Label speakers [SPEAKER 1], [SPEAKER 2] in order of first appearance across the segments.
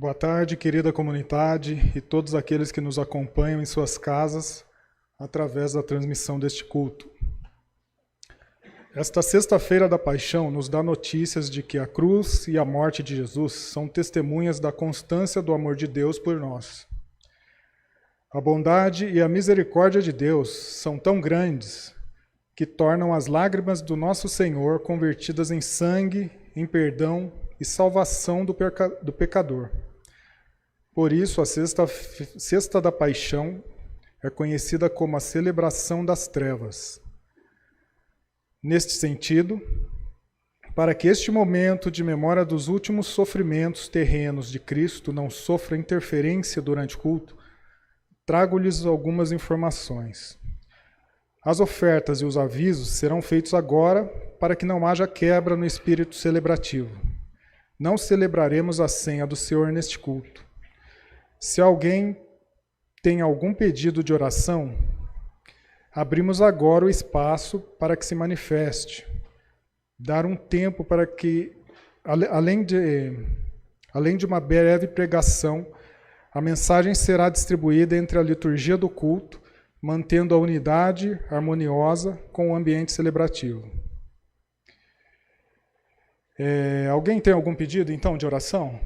[SPEAKER 1] Boa tarde, querida comunidade e todos aqueles que nos acompanham em suas casas através da transmissão deste culto. Esta sexta-feira da Paixão nos dá notícias de que a cruz e a morte de Jesus são testemunhas da constância do amor de Deus por nós. A bondade e a misericórdia de Deus são tão grandes que tornam as lágrimas do nosso Senhor convertidas em sangue, em perdão e salvação do pecador. Por isso, a Sexta da Paixão é conhecida como a celebração das trevas. Neste sentido, para que este momento de memória dos últimos sofrimentos terrenos de Cristo não sofra interferência durante o culto, trago-lhes algumas informações. As ofertas e os avisos serão feitos agora para que não haja quebra no espírito celebrativo. Não celebraremos a ceia do Senhor neste culto. Se alguém tem algum pedido de oração, abrimos agora o espaço para que se manifeste. Dar um tempo para que, além de uma breve pregação, a mensagem será distribuída entre a liturgia do culto, mantendo a unidade harmoniosa com o ambiente celebrativo. Alguém tem algum pedido, então, de oração?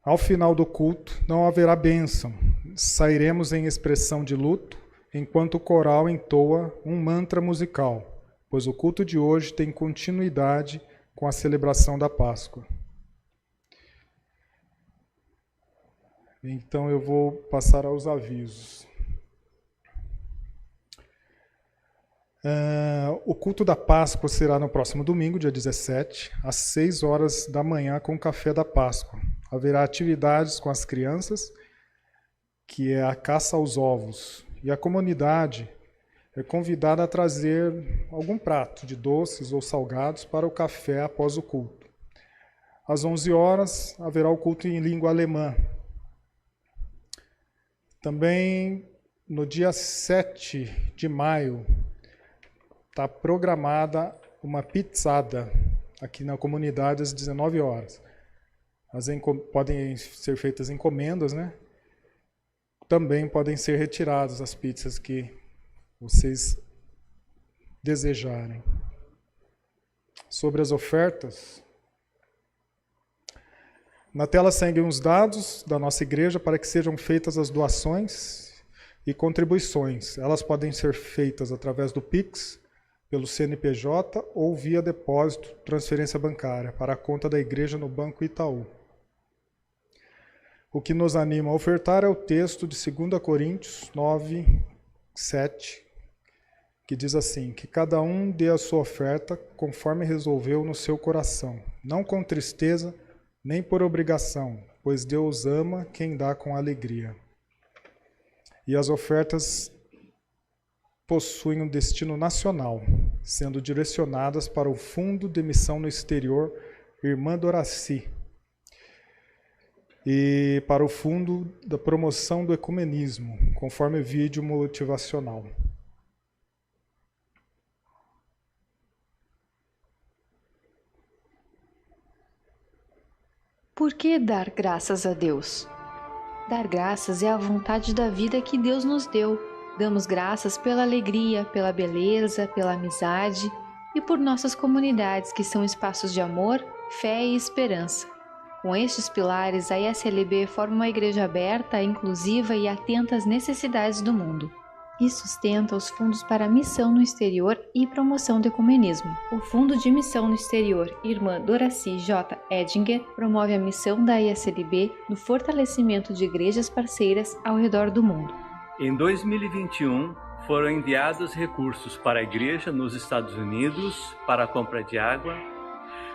[SPEAKER 1] Ao final do culto, não haverá bênção. Sairemos em expressão de luto, enquanto o coral entoa um mantra musical, pois o culto de hoje tem continuidade com a celebração da Páscoa. Então eu vou passar aos avisos. O culto da Páscoa será no próximo domingo, dia 17, às 6 horas da manhã, com o café da Páscoa. Haverá atividades com as crianças, que é a caça aos ovos. E a comunidade é convidada a trazer algum prato de doces ou salgados para o café após o culto. Às 11 horas haverá o culto em língua alemã. Também no dia 7 de maio está programada uma pizzada aqui na comunidade às 19 horas. Podem ser feitas encomendas, né? Também podem ser retiradas as pizzas que vocês desejarem. Sobre as ofertas, na tela seguem os dados da nossa igreja para que sejam feitas as doações e contribuições. Elas podem ser feitas através do Pix, pelo CNPJ ou via depósito, transferência bancária, para a conta da igreja no Banco Itaú. O que nos anima a ofertar é o texto de 2 Coríntios 9, 7, que diz assim: que cada um dê a sua oferta conforme resolveu no seu coração, não com tristeza, nem por obrigação, pois Deus ama quem dá com alegria. E as ofertas possuem um destino nacional, sendo direcionadas para o Fundo de Missão no Exterior Irmã Doraci e para o Fundo da Promoção do Ecumenismo, conforme vídeo motivacional.
[SPEAKER 2] Por que dar graças a Deus? Dar graças é a vontade da vida que Deus nos deu. Damos graças pela alegria, pela beleza, pela amizade e por nossas comunidades, que são espaços de amor, fé e esperança. Com estes pilares, a ISLB forma uma igreja aberta, inclusiva e atenta às necessidades do mundo. E sustenta os fundos para a missão no exterior e promoção do ecumenismo. O Fundo de Missão no Exterior, Irmã Doraci J. Edinger, promove a missão da ISLB no fortalecimento de igrejas parceiras ao redor do mundo.
[SPEAKER 3] Em 2021, foram enviados recursos para a igreja nos Estados Unidos para a compra de água,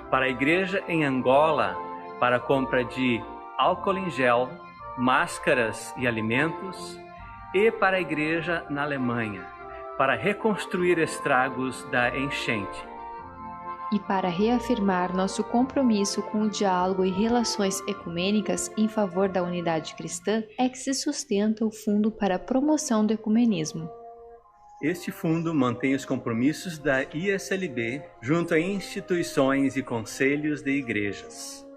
[SPEAKER 3] para a igreja em Angola para a compra de álcool em gel, máscaras e alimentos, e para a igreja na Alemanha, para reconstruir estragos da enchente.
[SPEAKER 2] E para reafirmar nosso compromisso com o diálogo e relações ecumênicas em favor da unidade cristã, é que se sustenta o Fundo para a Promoção do Ecumenismo.
[SPEAKER 3] Este fundo mantém os compromissos da ISLB junto a instituições e conselhos de igrejas.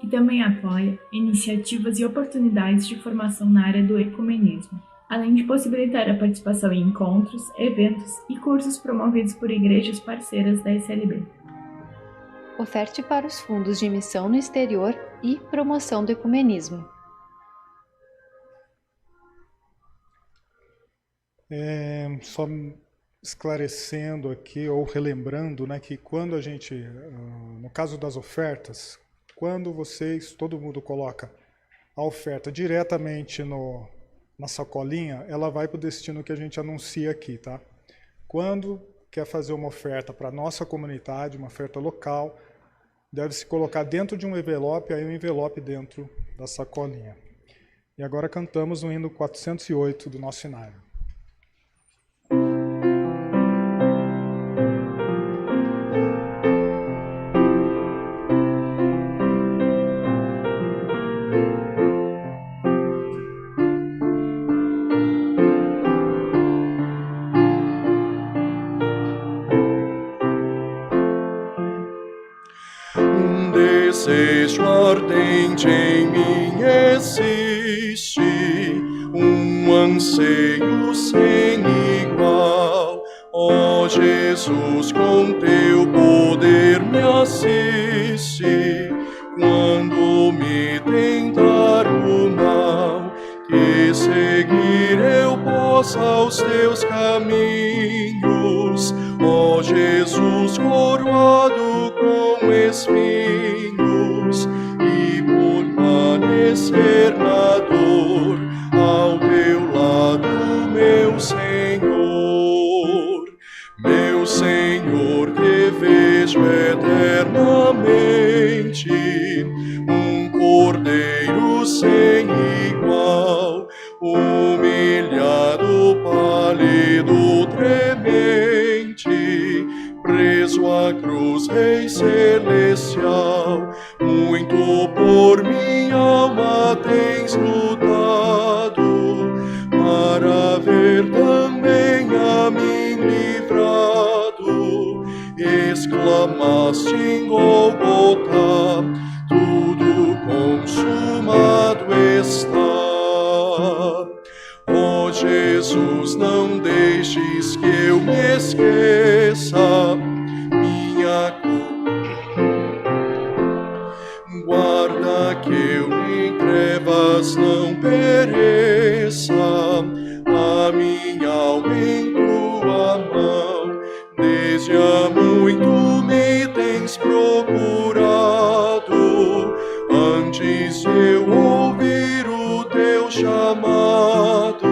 [SPEAKER 4] E também apoia iniciativas e oportunidades de formação na área do ecumenismo, além de possibilitar a participação em encontros, eventos e cursos promovidos por igrejas parceiras da ISLB.
[SPEAKER 2] Oferte para os fundos de missão no exterior e promoção do ecumenismo.
[SPEAKER 1] Só esclarecendo aqui, ou relembrando, né, que quando a gente, no caso das ofertas, quando todo mundo coloca a oferta diretamente na sacolinha, ela vai para o destino que a gente anuncia aqui, tá? Quando quer fazer uma oferta para a nossa comunidade, uma oferta local, deve-se colocar dentro de um envelope, aí um envelope dentro da sacolinha. E agora cantamos o hino 408 do nosso cenário.
[SPEAKER 5] Desejo ardente em mim existe, anseio sem igual. Ó Jesus, com teu poder me assiste, quando me tentar o mal, que seguir eu possa os teus caminhos. Ó Jesus, coroado com espinhos, e permanecer na dor, ao teu lado, meu Senhor. Meu Senhor, te vejo eternamente, cordeiro sem igual, humilhado, pálido, tremente, preso à cruz, Rei celestial. Muito por minha alma tens lutado, para ver também a mim livrado. Exclamaste em Golgotha, tudo consumado está. Ó Jesus, não deixes que eu me esqueça minha culpa. Guarda que eu em trevas não pereça, a minha alma em tua mão. Desde há muito me tens procurado, antes de eu ouvir o teu chamado.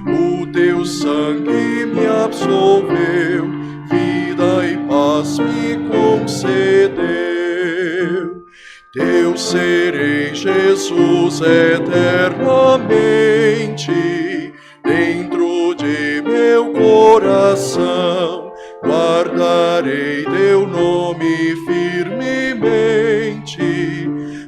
[SPEAKER 5] O teu sangue me absolveu, vida e paz me concedeu. Teu serei, Jesus, eternamente, dentro de meu coração. Guardarei teu nome firmemente,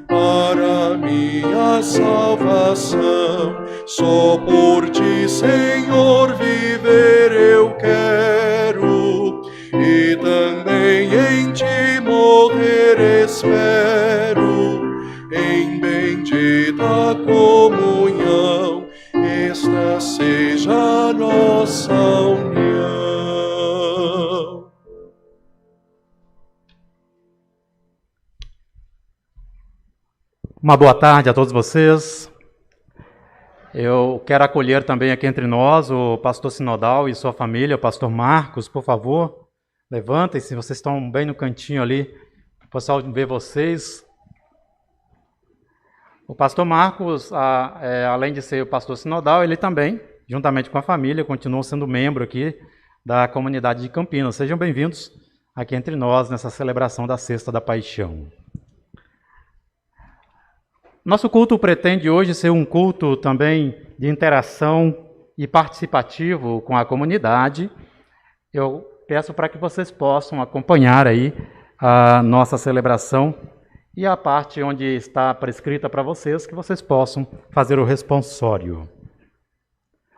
[SPEAKER 5] para minha salvação. Só por ti, Senhor, viver eu quero, e também em ti morrer espero. Em bendita comunhão, esta seja a nossa união.
[SPEAKER 6] Uma boa tarde a todos vocês. Eu quero acolher também aqui entre nós o pastor sinodal e sua família, o pastor Marcos, por favor. Levantem-se, vocês estão bem no cantinho ali, para o pessoal ver vocês. O pastor Marcos, além de ser o pastor sinodal, ele também, juntamente com a família, continua sendo membro aqui da comunidade de Campinas. Sejam bem-vindos aqui entre nós nessa celebração da Sexta da Paixão. Nosso culto pretende hoje ser um culto também de interação e participativo com a comunidade. Eu peço para que vocês possam acompanhar aí a nossa celebração e a parte onde está prescrita para vocês, que vocês possam fazer o responsório.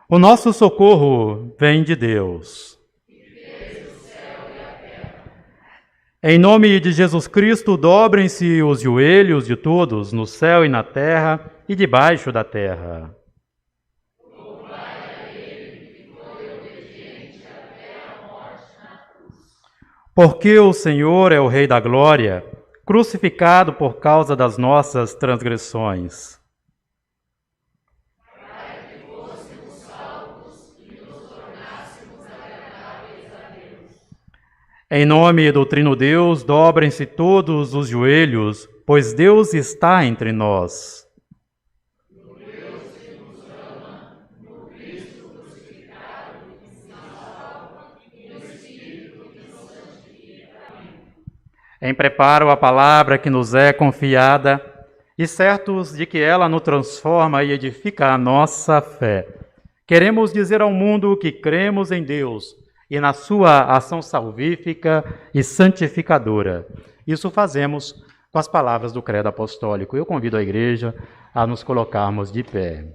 [SPEAKER 6] O nosso socorro vem de Deus. Em nome de Jesus Cristo, dobrem-se os joelhos de todos, no céu e na terra e debaixo da terra. Porque o Senhor é o Rei da Glória, crucificado por causa das nossas transgressões. Em nome do Trino Deus, dobrem-se todos os joelhos, pois Deus está entre nós. Em preparo a palavra que nos é confiada, e certos de que ela nos transforma e edifica a nossa fé, queremos dizer ao mundo que cremos em Deus e na sua ação salvífica e santificadora. Isso fazemos com as palavras do Credo Apostólico. Eu convido a igreja a nos colocarmos de pé.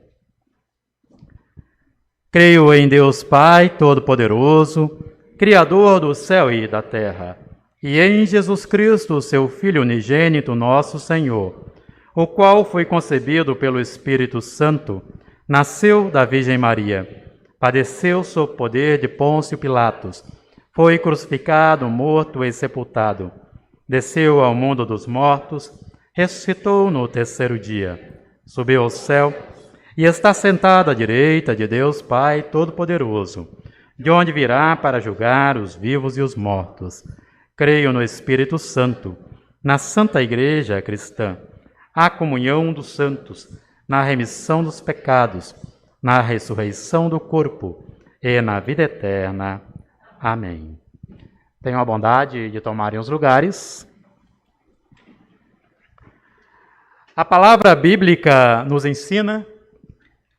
[SPEAKER 6] Creio em Deus Pai Todo-Poderoso, Criador do céu e da terra, e em Jesus Cristo, seu Filho unigênito, nosso Senhor, o qual foi concebido pelo Espírito Santo, nasceu da Virgem Maria, padeceu sob poder de Pôncio Pilatos, foi crucificado, morto e sepultado, desceu ao mundo dos mortos, ressuscitou no terceiro dia, subiu ao céu e está sentado à direita de Deus Pai Todo-Poderoso, de onde virá para julgar os vivos e os mortos. Creio no Espírito Santo, na Santa Igreja Cristã, a comunhão dos santos, na remissão dos pecados, na ressurreição do corpo e na vida eterna. Amém. Tenham a bondade de tomarem os lugares. A palavra bíblica nos ensina,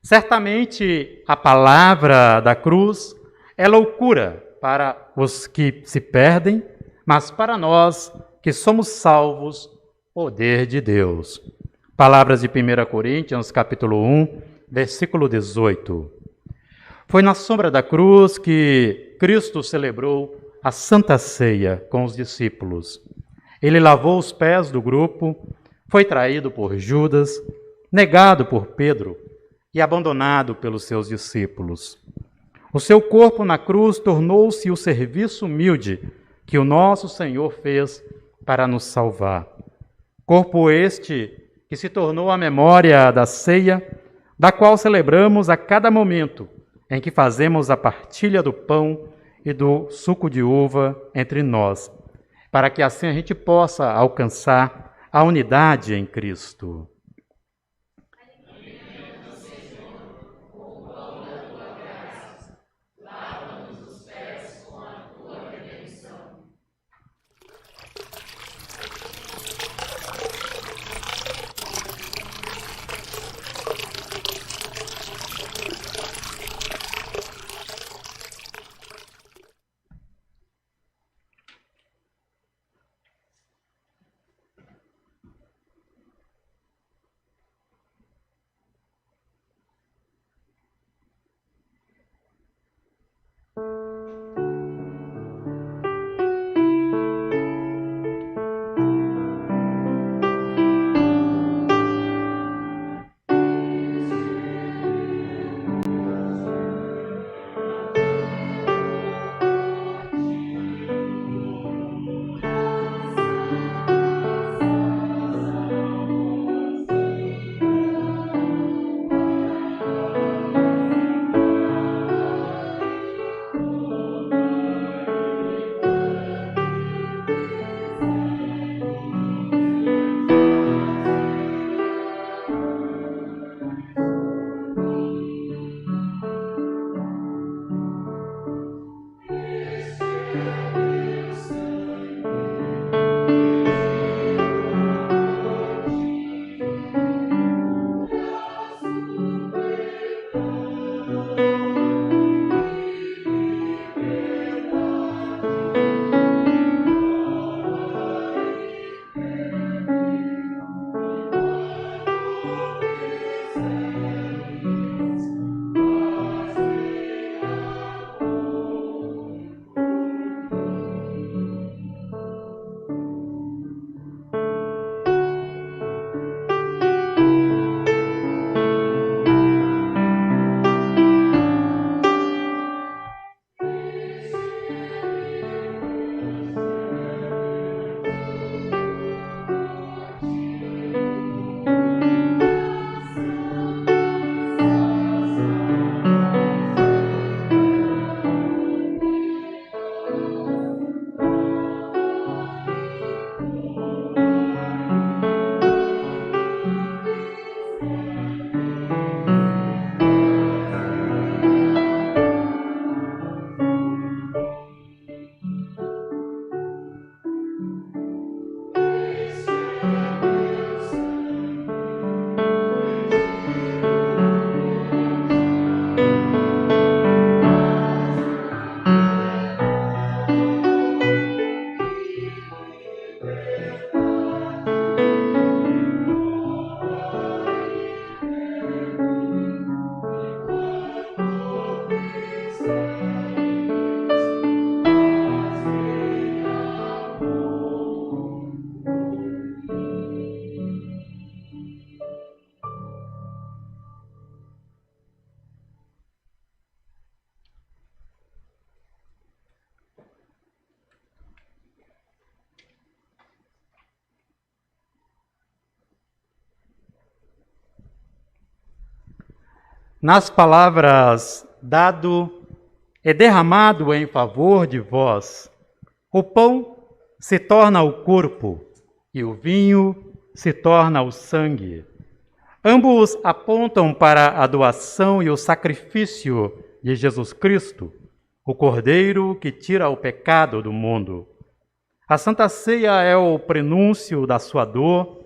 [SPEAKER 6] certamente a palavra da cruz é loucura para os que se perdem, mas para nós que somos salvos, poder de Deus. Palavras de 1 Coríntios, capítulo 1, versículo 18. Foi na sombra da cruz que Cristo celebrou a Santa Ceia com os discípulos. Ele lavou os pés do grupo, foi traído por Judas, negado por Pedro e abandonado pelos seus discípulos. O seu corpo na cruz tornou-se o serviço humilde que o nosso Senhor fez para nos salvar. Corpo este que se tornou a memória da ceia, da qual celebramos a cada momento em que fazemos a partilha do pão e do suco de uva entre nós, para que assim a gente possa alcançar a unidade em Cristo. nas palavras dado e derramado em favor de vós, o pão se torna o corpo e o vinho se torna o sangue. Ambos apontam para a doação e o sacrifício de Jesus Cristo, o Cordeiro que tira o pecado do mundo. A Santa Ceia é o prenúncio da sua dor,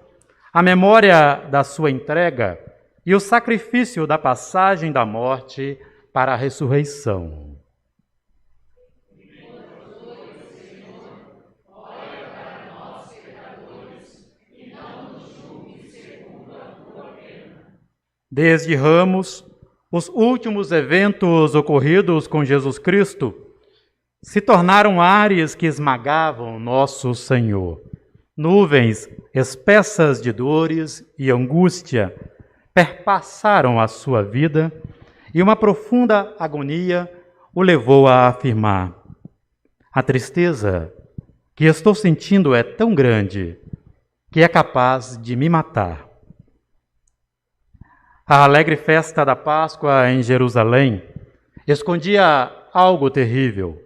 [SPEAKER 6] a memória da sua entrega e o sacrifício da passagem da morte para a ressurreição. Desde Ramos, os últimos eventos ocorridos com Jesus Cristo se tornaram ares que esmagavam nosso Senhor. Nuvens espessas de dores e angústia perpassaram a sua vida e uma profunda agonia o levou a afirmar: a tristeza que estou sentindo é tão grande que é capaz de me matar. A alegre festa da Páscoa em Jerusalém escondia algo terrível.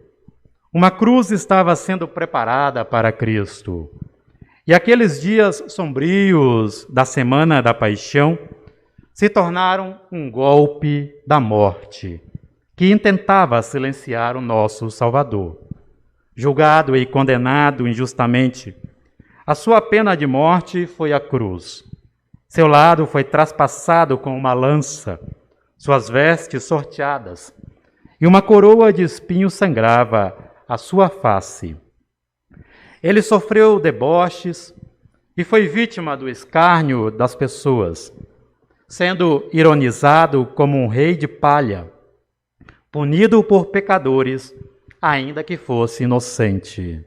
[SPEAKER 6] Uma cruz estava sendo preparada para Cristo. E aqueles dias sombrios da Semana da Paixão se tornaram um golpe da morte, que intentava silenciar o nosso Salvador. Julgado e condenado injustamente, a sua pena de morte foi a cruz. Seu lado foi traspassado com uma lança, suas vestes sorteadas, e uma coroa de espinhos sangrava a sua face. Ele sofreu deboches e foi vítima do escárnio das pessoas, sendo ironizado como um rei de palha, punido por pecadores, ainda que fosse inocente.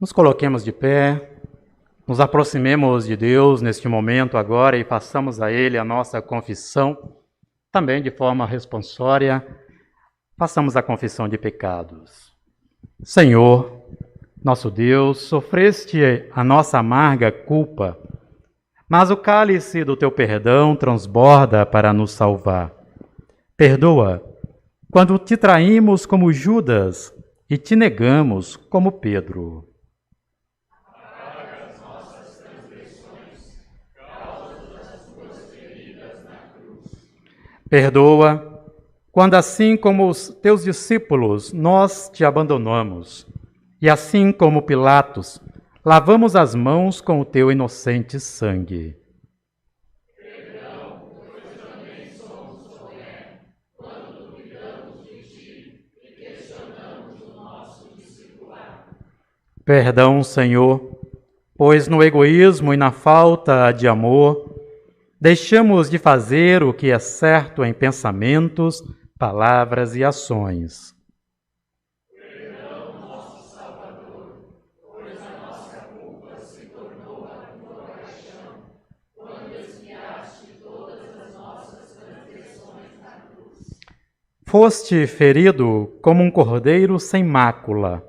[SPEAKER 6] Nos coloquemos de pé, nos aproximemos de Deus neste momento agora e façamos a Ele a nossa confissão, também de forma responsória, façamos a confissão de pecados. Senhor, nosso Deus, sofreste a nossa amarga culpa, mas o cálice do teu perdão transborda para nos salvar. Perdoa quando te traímos como Judas e te negamos como Pedro. Perdoa quando, assim como os teus discípulos, nós te abandonamos, e assim como Pilatos, lavamos as mãos com o teu inocente sangue. Perdão, pois também somos quando duvidamos de ti e questionamos o nosso discipulado. Perdão, Senhor, pois no egoísmo e na falta de amor, deixamos de fazer o que é certo em pensamentos, palavras e ações. Perdão, nosso Salvador, pois a nossa culpa se tornou a tua paixão, quando expiaste todas as nossas transgressões na cruz. Foste ferido como um cordeiro sem mácula.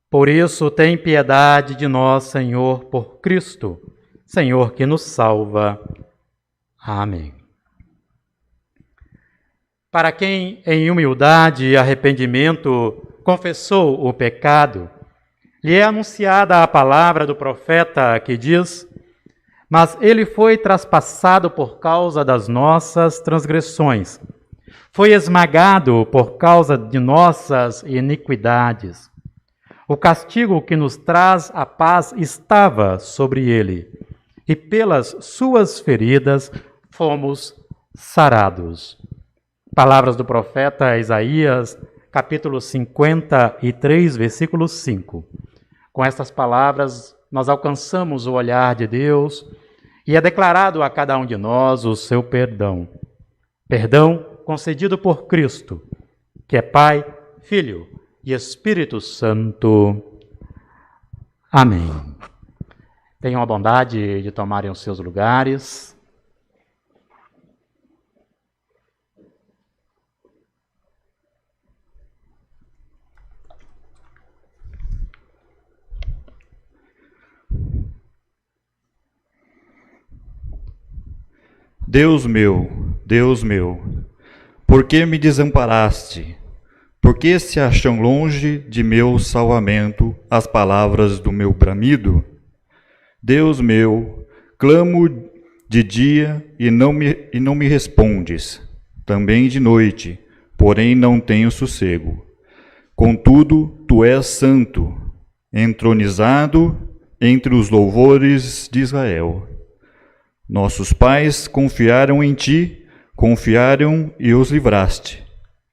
[SPEAKER 6] Por isso, tem piedade de nós, Senhor, por Cristo, Senhor que nos salva. Amém. Para quem, em humildade e arrependimento, confessou o pecado, lhe é anunciada a palavra do profeta que diz: mas ele foi traspassado por causa das nossas transgressões, foi esmagado por causa de nossas iniquidades. O castigo que nos traz a paz estava sobre ele, e pelas suas feridas fomos sarados. Palavras do profeta Isaías, capítulo 53, versículo 5. Com estas palavras, nós alcançamos o olhar de Deus e é declarado a cada um de nós o seu perdão. Perdão concedido por Cristo, que é Pai, Filho e Espírito Santo. Amém. Tenham a bondade de tomarem os seus lugares.
[SPEAKER 7] Deus meu, por que me desamparaste? Por que se acham longe de meu salvamento as palavras do meu bramido? Deus meu, clamo de dia e não me respondes, também de noite, porém não tenho sossego. Contudo, tu és santo, entronizado entre os louvores de Israel. Nossos pais confiaram em ti, confiaram e os livraste.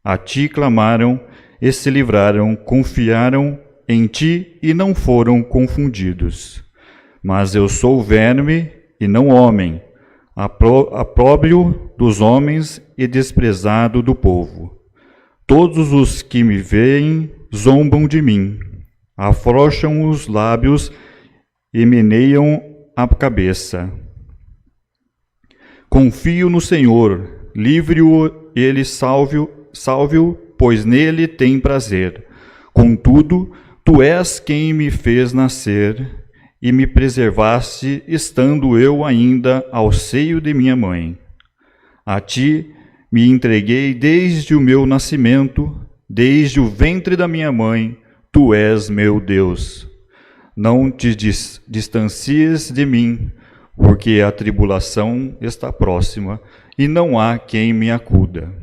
[SPEAKER 7] A ti clamaram e se livraram, confiaram em ti e não foram confundidos. Mas eu sou verme e não homem, opróbrio dos homens e desprezado do povo. Todos os que me veem zombam de mim, afrouxam os lábios e meneiam a cabeça. Confio no Senhor, livre-o, ele salve-o, pois nele tem prazer. Contudo, tu és quem me fez nascer e me preservaste, estando eu ainda ao seio de minha mãe. A ti me entreguei desde o meu nascimento, desde o ventre da minha mãe, tu és meu Deus. Não te distancies de mim, porque a tribulação está próxima e não há quem me acuda.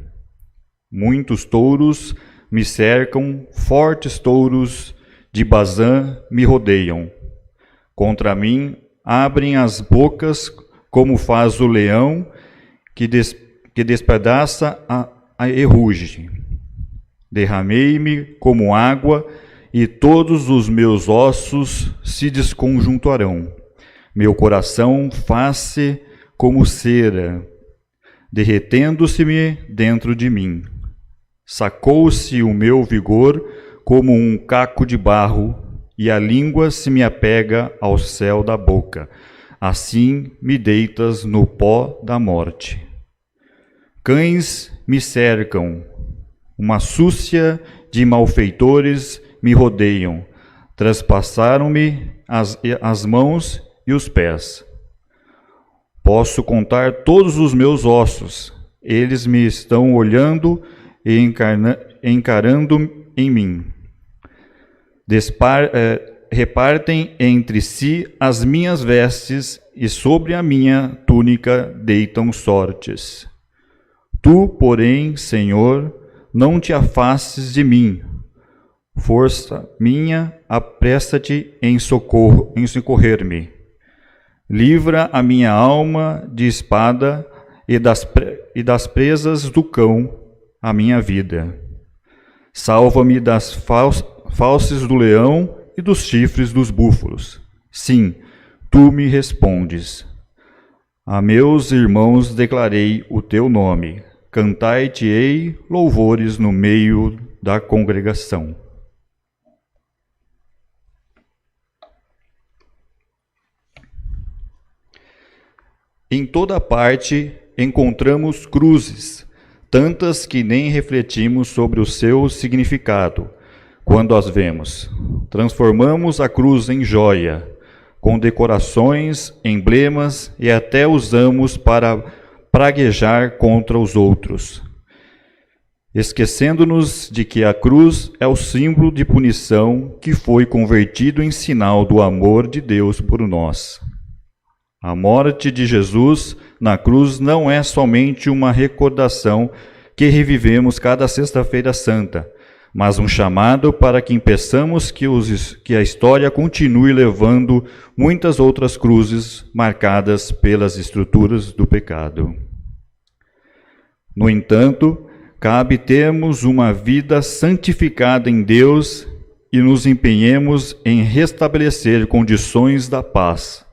[SPEAKER 7] Muitos touros me cercam, fortes touros de Bazã me rodeiam. Contra mim abrem as bocas, como faz o leão que despedaça e ruge. Derramei-me como água e todos os meus ossos se desconjuntarão. Meu coração faz-se como cera, derretendo-se-me dentro de mim. Sacou-se o meu vigor como um caco de barro, e a língua se me apega ao céu da boca. Assim me deitas no pó da morte. Cães me cercam, uma súcia de malfeitores me rodeiam, traspassaram-me as mãos e os pés. Posso contar todos os meus ossos, eles me estão olhando e encarando em mim. Repartem entre si as minhas vestes e sobre a minha túnica deitam sortes. Tu, porém, Senhor, não te afastes de mim. Força minha, apressa-te em socorrer-me. Livra a minha alma de espada e das presas do cão a minha vida. Salva-me das fauces do leão e dos chifres dos búfalos. Sim, tu me respondes. A meus irmãos declarei o teu nome. Cantai-te-ei louvores no meio da congregação. Em toda parte encontramos cruzes, tantas que nem refletimos sobre o seu significado quando as vemos. Transformamos a cruz em joia, com decorações, emblemas e até usamos para praguejar contra os outros, esquecendo-nos de que a cruz é o símbolo de punição que foi convertido em sinal do amor de Deus por nós. A morte de Jesus na cruz não é somente uma recordação que revivemos cada Sexta-feira Santa, mas um chamado para que impeçamos que a história continue levando muitas outras cruzes marcadas pelas estruturas do pecado. No entanto, cabe termos uma vida santificada em Deus e nos empenhemos em restabelecer condições da paz,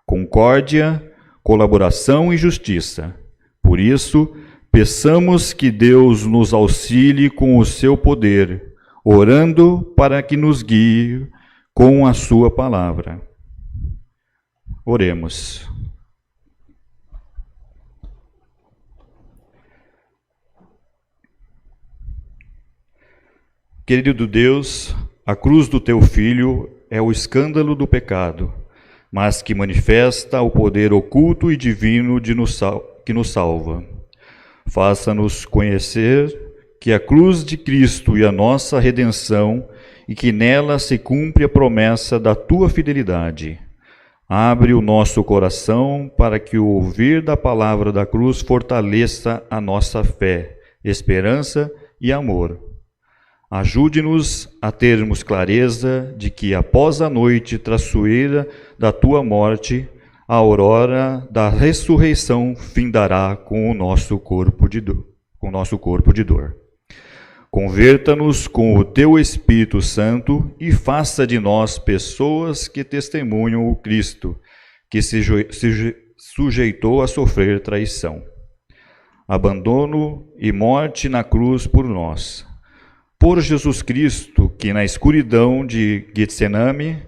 [SPEAKER 7] concórdia, colaboração e justiça. Por isso, peçamos que Deus nos auxilie com o seu poder, orando para que nos guie com a sua palavra. Oremos. Querido Deus, a cruz do teu Filho é o escândalo do pecado, mas que manifesta o poder oculto e divino que nos salva. Faça-nos conhecer que a cruz de Cristo e a nossa redenção, e que nela se cumpre a promessa da tua fidelidade. Abre o nosso coração para que o ouvir da palavra da cruz fortaleça a nossa fé, esperança e amor. Ajude-nos a termos clareza de que após a noite traiçoeira da tua morte, a aurora da ressurreição findará com o nosso corpo de dor. Converta-nos com o teu Espírito Santo e faça de nós pessoas que testemunham o Cristo, que se sujeitou a sofrer traição, abandono e morte na cruz por nós. Por Jesus Cristo, que na escuridão de Getsemane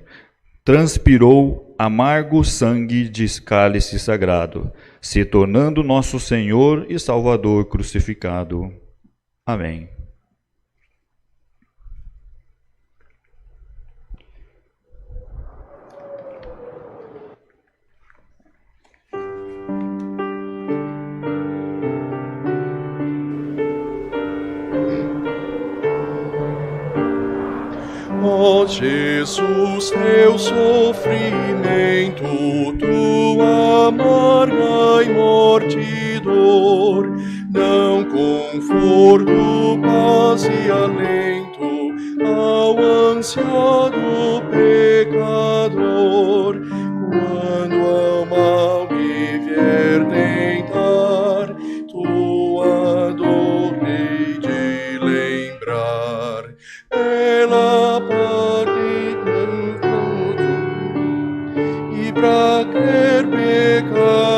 [SPEAKER 7] transpirou amargo sangue de cálice sagrado, se tornando nosso Senhor e Salvador crucificado. Amém.
[SPEAKER 5] Ó Jesus, teu sofrimento, tua amarga e morte dor, dão conforto, paz e alento ao ansiado pecador. Quando ao mal me vier tentar, tua dor hei de lembrar. Pela parte e pra crer pecaminoso,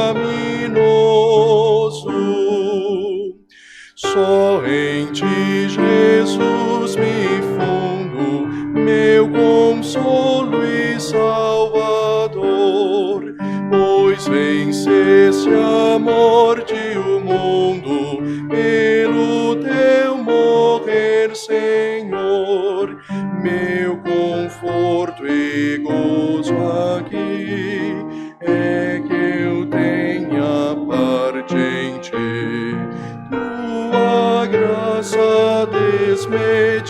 [SPEAKER 5] Só em ti, Jesus, me fundo, meu consolo e Salvador, pois venceste a morte e o mundo, pelo teu morrer, Senhor, meu conforto e gozo aqui é que eu tenha parte em ti. Tua graça desmedida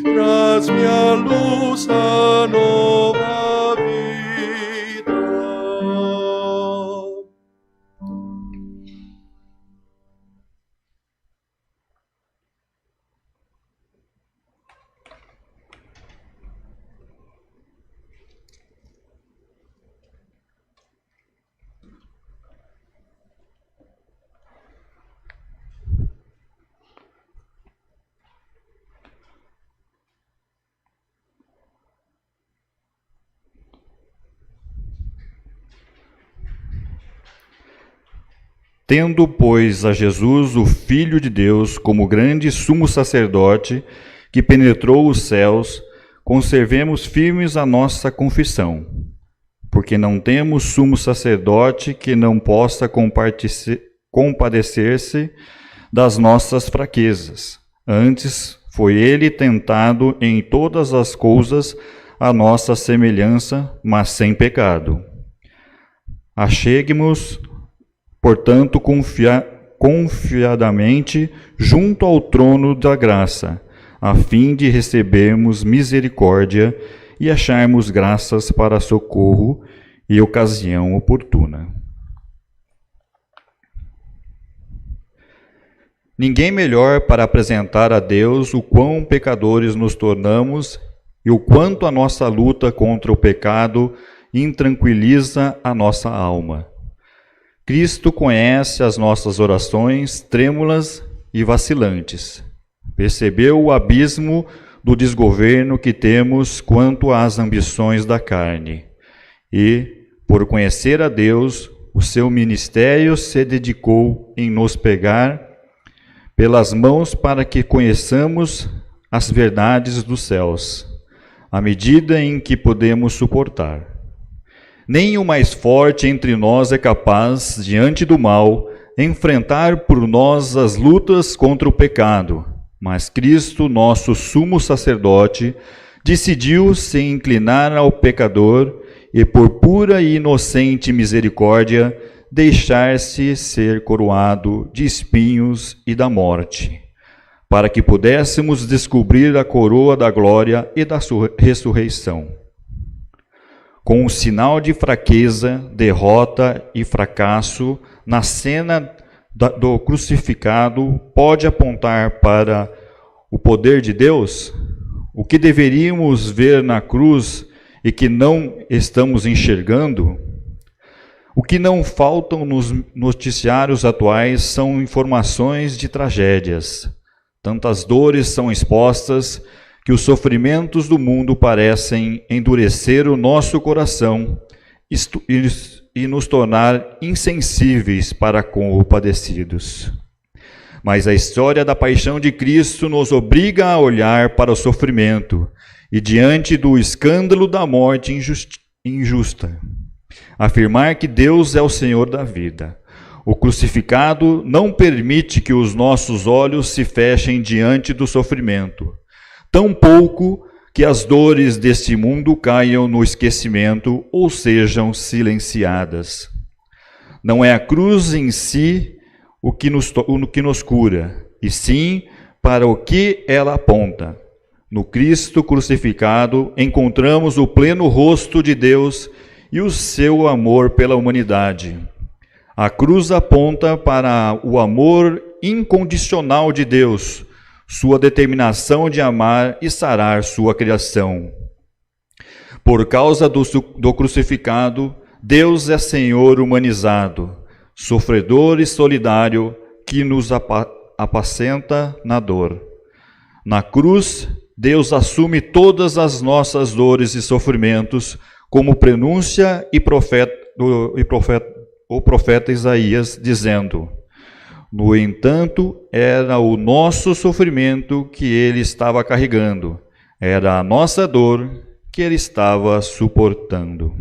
[SPEAKER 5] traz-me a luz da nova vida.
[SPEAKER 7] Tendo, pois, a Jesus, o Filho de Deus, como grande sumo sacerdote que penetrou os céus, conservemos firmes a nossa confissão, porque não temos sumo sacerdote que não possa compadecer-se das nossas fraquezas. Antes, foi ele tentado em todas as coisas à nossa semelhança, mas sem pecado. Acheguemos, portanto, confiadamente junto ao trono da graça, a fim de recebermos misericórdia e acharmos graças para socorro e ocasião oportuna. Ninguém melhor para apresentar a Deus o quão pecadores nos tornamos e o quanto a nossa luta contra o pecado intranquiliza a nossa alma. Cristo conhece as nossas orações trêmulas e vacilantes. Percebeu o abismo do desgoverno que temos quanto às ambições da carne. E, por conhecer a Deus, o seu ministério se dedicou em nos pegar pelas mãos para que conheçamos as verdades dos céus, à medida em que podemos suportar. Nem o mais forte entre nós é capaz, diante do mal, enfrentar por nós as lutas contra o pecado, mas Cristo, nosso sumo sacerdote, decidiu se inclinar ao pecador e, por pura e inocente misericórdia, deixar-se ser coroado de espinhos e da morte, para que pudéssemos descobrir a coroa da glória e da ressurreição. Com um sinal de fraqueza, derrota e fracasso na cena do crucificado, pode apontar para o poder de Deus? O que deveríamos ver na cruz e que não estamos enxergando? O que não faltam nos noticiários atuais são informações de tragédias. Tantas dores são expostas que os sofrimentos do mundo parecem endurecer o nosso coração e nos tornar insensíveis para com os padecidos. Mas a história da paixão de Cristo nos obriga a olhar para o sofrimento e, diante do escândalo da morte injusta, afirmar que Deus é o Senhor da vida. O crucificado não permite que os nossos olhos se fechem diante do sofrimento, tampouco que as dores deste mundo caiam no esquecimento ou sejam silenciadas. Não é a cruz em si o que nos cura, e sim para o que ela aponta. No Cristo crucificado encontramos o pleno rosto de Deus e o seu amor pela humanidade. A cruz aponta para o amor incondicional de Deus, sua determinação de amar e sarar sua criação. Por causa do crucificado, Deus é Senhor humanizado, sofredor e solidário, que nos apacenta na dor. Na cruz, Deus assume todas as nossas dores e sofrimentos, como prenúncia o profeta Isaías, dizendo: No entanto, era o nosso sofrimento que ele estava carregando, era a nossa dor que ele estava suportando.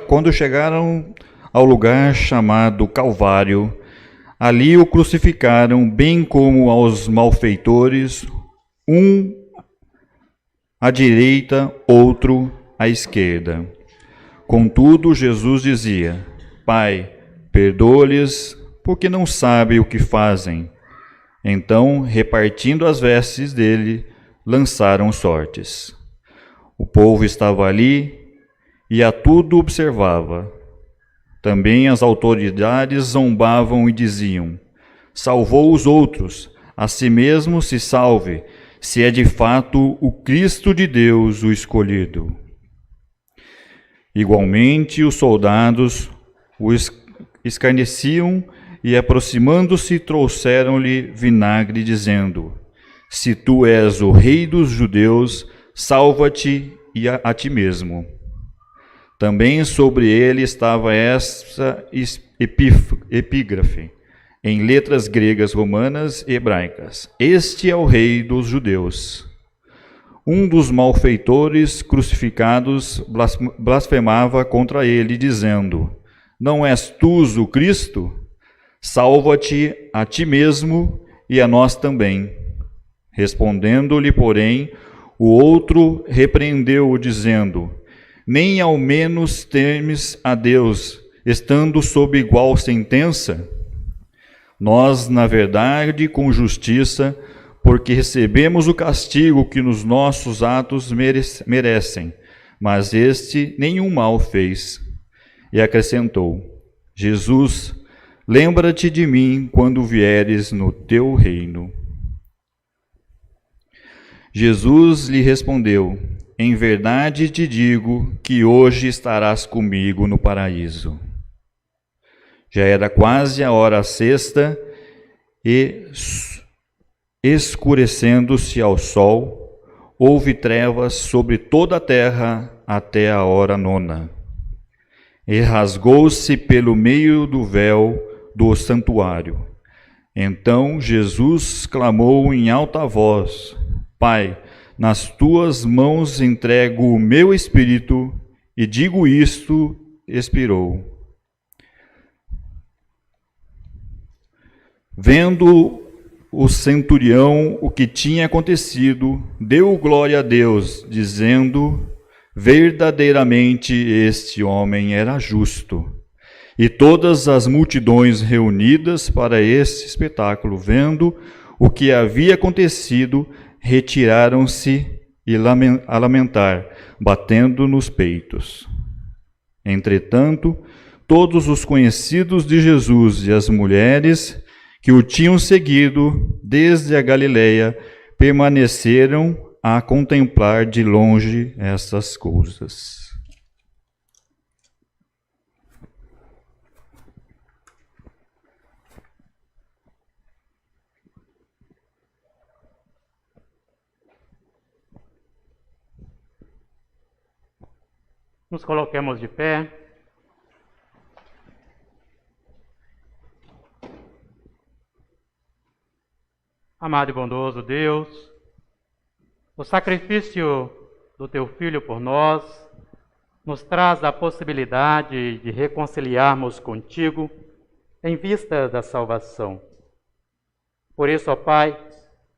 [SPEAKER 7] Quando chegaram ao lugar chamado Calvário, ali o crucificaram, bem como aos malfeitores, um à direita, outro à esquerda. Contudo, Jesus dizia: Pai, perdoa-lhes, porque não sabem o que fazem. Então, repartindo as vestes dele, lançaram sortes. O povo estava ali e a tudo observava. Também as autoridades zombavam e diziam: salvou os outros, a si mesmo se salve, se é de fato o Cristo de Deus, o escolhido. Igualmente, os soldados o escarneciam e aproximando-se trouxeram-lhe vinagre, dizendo: Se tu és o rei dos judeus, salva-te e a ti mesmo. Também sobre ele estava essa epígrafe, em letras gregas, romanas e hebraicas: Este é o rei dos judeus. Um dos malfeitores crucificados blasfemava contra ele, dizendo: Não és tu o Cristo? Salva-te a ti mesmo e a nós também. Respondendo-lhe, porém, o outro repreendeu-o, dizendo: Nem ao menos temes a Deus, estando sob igual sentença? Nós, na verdade, com justiça, porque recebemos o castigo que nos nossos atos merecem, mas este nenhum mal fez. E acrescentou: Jesus, lembra-te de mim quando vieres no teu reino. Jesus lhe respondeu: Em verdade te digo que hoje estarás comigo no paraíso. Já era quase a hora sexta e, escurecendo-se ao sol, houve trevas sobre toda a terra até a hora nona. E rasgou-se pelo meio do véu do santuário. Então Jesus clamou em alta voz: Pai, nas tuas mãos entrego o meu espírito, e digo isto, expirou. Vendo o centurião o que tinha acontecido, deu glória a Deus, dizendo: Verdadeiramente este homem era justo. E todas as multidões reunidas para esse espetáculo, vendo o que havia acontecido, retiraram-se a lamentar, batendo nos peitos. Entretanto, todos os conhecidos de Jesus e as mulheres que o tinham seguido desde a Galileia permaneceram a contemplar de longe essas coisas.
[SPEAKER 6] Nos coloquemos de pé. Amado e bondoso Deus, o sacrifício do Teu Filho por nós nos traz a possibilidade de reconciliarmos contigo em vista da salvação. Por isso, ó Pai,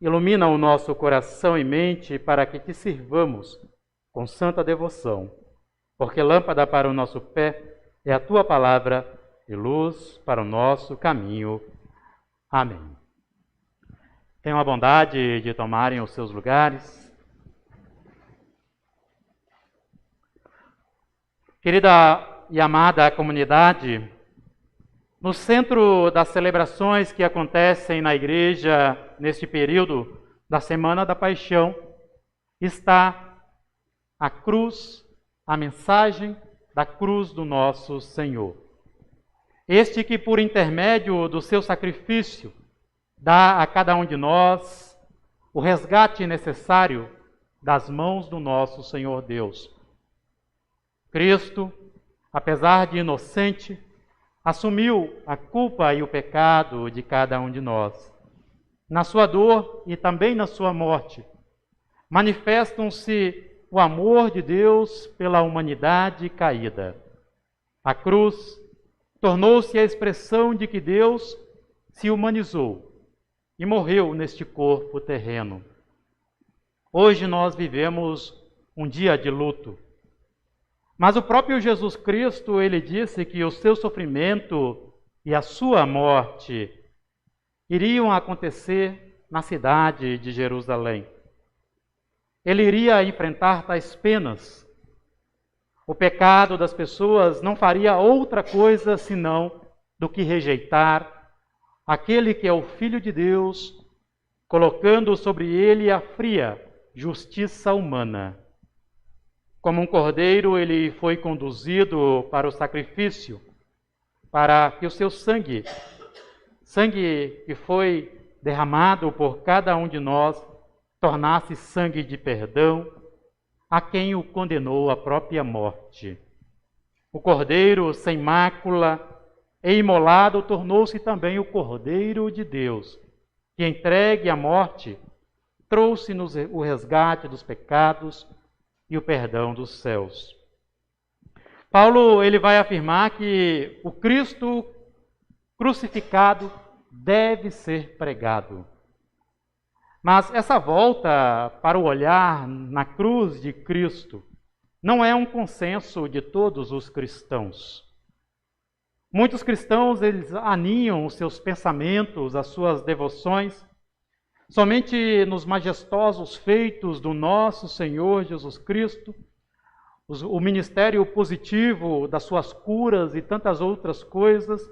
[SPEAKER 6] ilumina o nosso coração e mente para que te sirvamos com santa devoção, porque lâmpada para o nosso pé é a Tua palavra e luz para o nosso caminho. Amém. Tenham a bondade de tomarem os seus lugares. Querida e amada comunidade, no centro das celebrações que acontecem na igreja neste período da Semana da Paixão está a cruz, a mensagem da cruz do nosso Senhor. Este que, por intermédio do seu sacrifício, dá a cada um de nós o resgate necessário das mãos do nosso Senhor Deus. Cristo, apesar de inocente, assumiu a culpa e o pecado de cada um de nós. Na sua dor e também na sua morte, manifestam-se o amor de Deus pela humanidade caída. A cruz tornou-se a expressão de que Deus se humanizou e morreu neste corpo terreno. Hoje nós vivemos um dia de luto. Mas o próprio Jesus Cristo, ele disse que o seu sofrimento e a sua morte iriam acontecer na cidade de Jerusalém. Ele iria enfrentar tais penas. O pecado das pessoas não faria outra coisa senão do que rejeitar aquele que é o Filho de Deus, colocando sobre ele a fria justiça humana. Como um cordeiro, ele foi conduzido para o sacrifício, para que o seu sangue sangue que foi derramado por cada um de nós, tornasse sangue de perdão a quem o condenou à própria morte. O Cordeiro sem mácula e imolado tornou-se também o Cordeiro de Deus, que entregue à morte trouxe-nos o resgate dos pecados e o perdão dos céus. Paulo ele vai afirmar que o Cristo crucificado deve ser pregado. Mas essa volta para o olhar na cruz de Cristo não é um consenso de todos os cristãos. Muitos cristãos eles aninham os seus pensamentos, as suas devoções, somente nos majestosos feitos do nosso Senhor Jesus Cristo, o ministério positivo das suas curas e tantas outras coisas,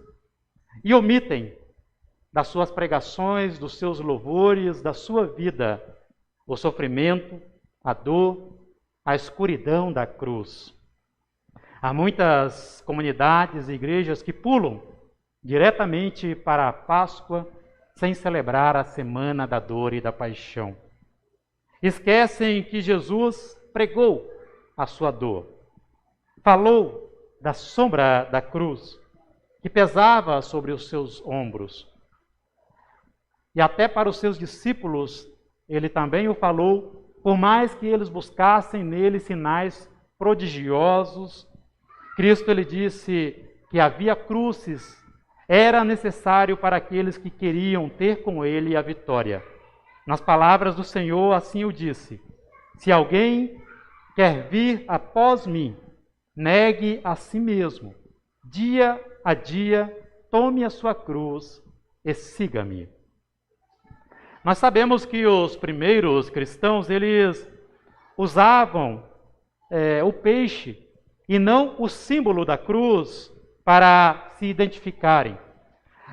[SPEAKER 6] e omitem das suas pregações, dos seus louvores, da sua vida, o sofrimento, a dor, a escuridão da cruz. Há muitas comunidades e igrejas que pulam diretamente para a Páscoa sem celebrar a semana da dor e da paixão. Esquecem que Jesus pregou a sua dor, falou da sombra da cruz que pesava sobre os seus ombros. E até para os seus discípulos, ele também o falou, por mais que eles buscassem nele sinais prodigiosos. Cristo ele disse que havia cruzes, era necessário para aqueles que queriam ter com ele a vitória. Nas palavras do Senhor, assim o disse: se alguém quer vir após mim, negue a si mesmo, dia a dia, tome a sua cruz e siga-me. Nós sabemos que os primeiros cristãos, eles usavam o peixe e não o símbolo da cruz para se identificarem.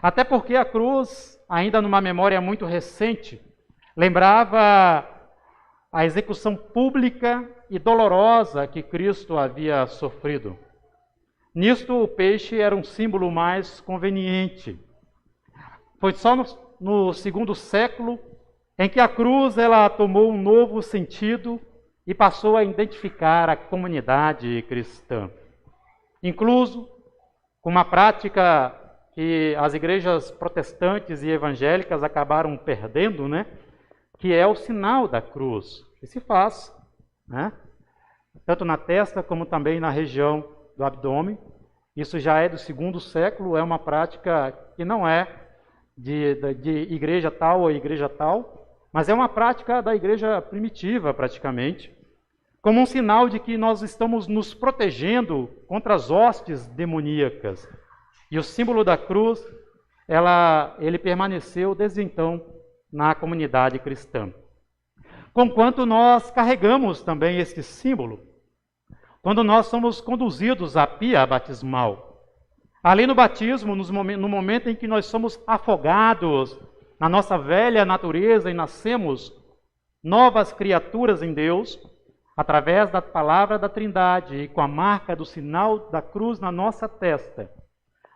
[SPEAKER 6] Até porque a cruz, ainda numa memória muito recente, lembrava a execução pública e dolorosa que Cristo havia sofrido. Nisto, o peixe era um símbolo mais conveniente. Foi só no segundo século em que a cruz ela tomou um novo sentido e passou a identificar a comunidade cristã. Incluso com uma prática que as igrejas protestantes e evangélicas acabaram perdendo, que é o sinal da cruz, que se faz, tanto na testa como também na região do abdômen. Isso já é do segundo século, é uma prática que não é de igreja tal ou igreja tal, mas é uma prática da igreja primitiva, praticamente, como um sinal de que nós estamos nos protegendo contra as hostes demoníacas. E o símbolo da cruz, ele permaneceu desde então na comunidade cristã. Conquanto nós carregamos também esse símbolo, quando nós somos conduzidos à pia batismal. Ali no batismo, no momento em que nós somos afogados na nossa velha natureza e nascemos novas criaturas em Deus, através da palavra da Trindade e com a marca do sinal da cruz na nossa testa,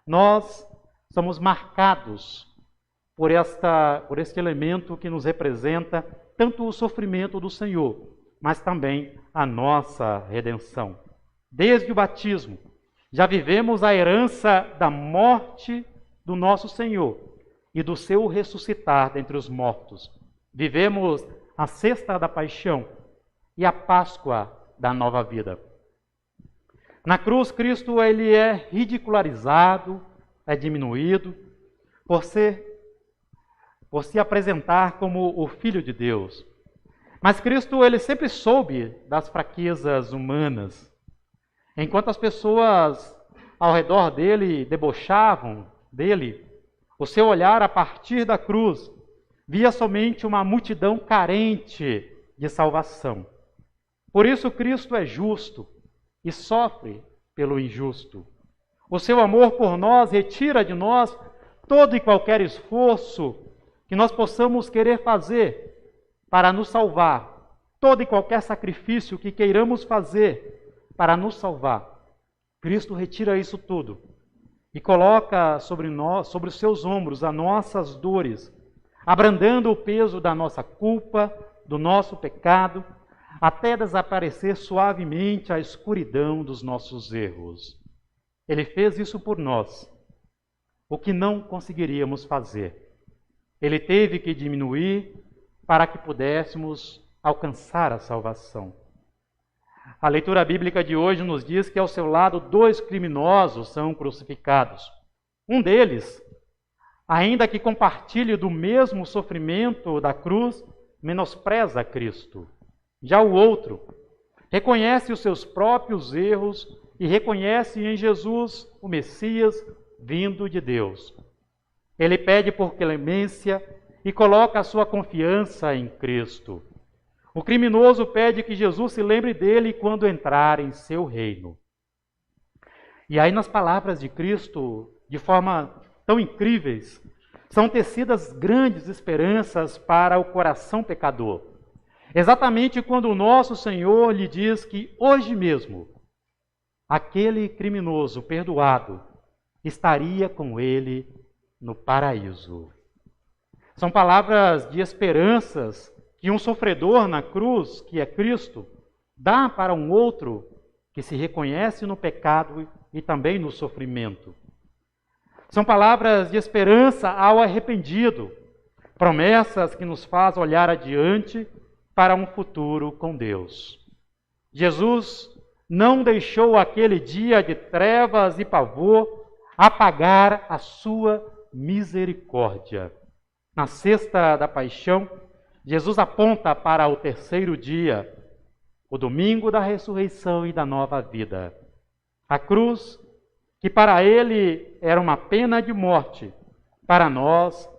[SPEAKER 6] nós somos marcados por este elemento que nos representa tanto o sofrimento do Senhor, mas também a nossa redenção. Desde o batismo, já vivemos a herança da morte do nosso Senhor e do seu ressuscitar dentre os mortos. Vivemos a sexta da paixão e a Páscoa da nova vida. Na cruz, Cristo ele é ridicularizado, é diminuído, por se apresentar como o Filho de Deus. Mas Cristo ele sempre soube das fraquezas humanas. Enquanto as pessoas ao redor dele debochavam dele, o seu olhar a partir da cruz via somente uma multidão carente de salvação. Por isso Cristo é justo e sofre pelo injusto. O seu amor por nós retira de nós todo e qualquer esforço que nós possamos querer fazer para nos salvar, todo e qualquer sacrifício que queiramos fazer para nos salvar. Cristo retira isso tudo e coloca sobre os seus ombros as nossas dores, abrandando o peso da nossa culpa, do nosso pecado, até desaparecer suavemente a escuridão dos nossos erros. Ele fez isso por nós, o que não conseguiríamos fazer. Ele teve que diminuir para que pudéssemos alcançar a salvação. A leitura bíblica de hoje nos diz que ao seu lado 2 criminosos são crucificados. Um deles, ainda que compartilhe do mesmo sofrimento da cruz, menospreza Cristo. Já o outro reconhece os seus próprios erros e reconhece em Jesus o Messias vindo de Deus. Ele pede por clemência e coloca a sua confiança em Cristo. O criminoso pede que Jesus se lembre dele quando entrar em seu reino. E aí, nas palavras de Cristo, de forma tão incríveis, são tecidas grandes esperanças para o coração pecador. Exatamente quando o nosso Senhor lhe diz que hoje mesmo, aquele criminoso perdoado estaria com ele no paraíso. São palavras de esperanças que um sofredor na cruz, que é Cristo, dá para um outro que se reconhece no pecado e também no sofrimento. São palavras de esperança ao arrependido, promessas que nos faz olhar adiante para um futuro com Deus. Jesus não deixou aquele dia de trevas e pavor apagar a sua misericórdia. Na sexta da paixão, Jesus aponta para o terceiro dia, o domingo da ressurreição e da nova vida. A cruz, que para ele era uma pena de morte, para nós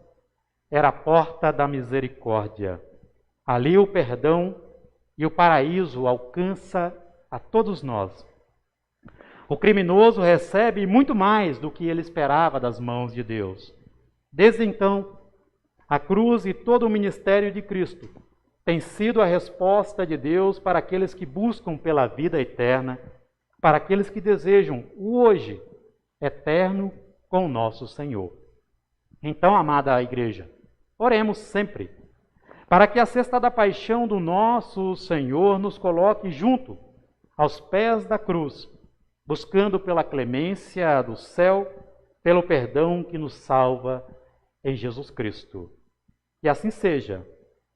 [SPEAKER 6] era a porta da misericórdia. Ali o perdão e o paraíso alcança a todos nós. O criminoso recebe muito mais do que ele esperava das mãos de Deus. Desde então, a cruz e todo o ministério de Cristo tem sido a resposta de Deus para aqueles que buscam pela vida eterna, para aqueles que desejam o hoje eterno com o nosso Senhor. Então, amada igreja, oremos sempre para que a sexta da paixão do nosso Senhor nos coloque junto aos pés da cruz, buscando pela clemência do céu, pelo perdão que nos salva em Jesus Cristo. E assim seja,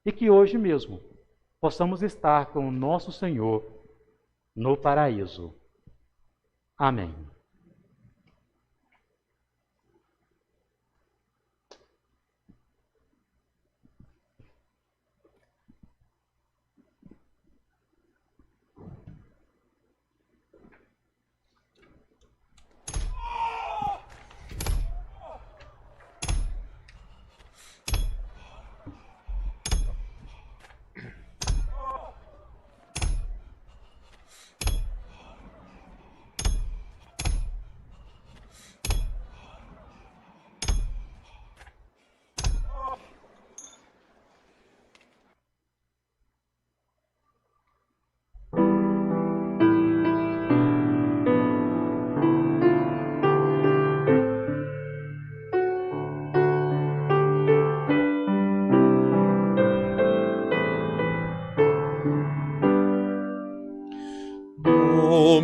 [SPEAKER 6] e que hoje mesmo possamos estar com o nosso Senhor no paraíso. Amém.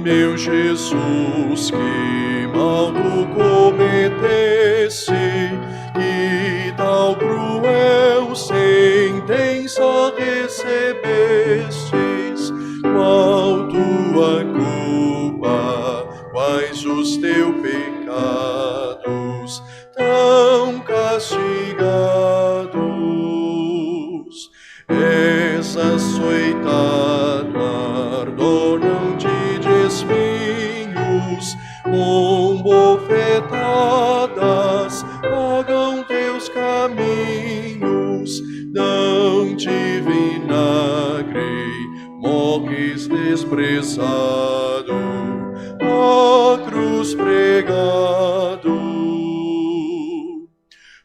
[SPEAKER 5] Meu Jesus, que mal tu cometeste, que tal cruel sentença recebestes, qual tua culpa, quais os teus pecados, tão castigados, és açoitado, ardonante espinhos, com bofetadas pagam teus caminhos, dão-te vinagre, morres desprezado, à cruz pregado.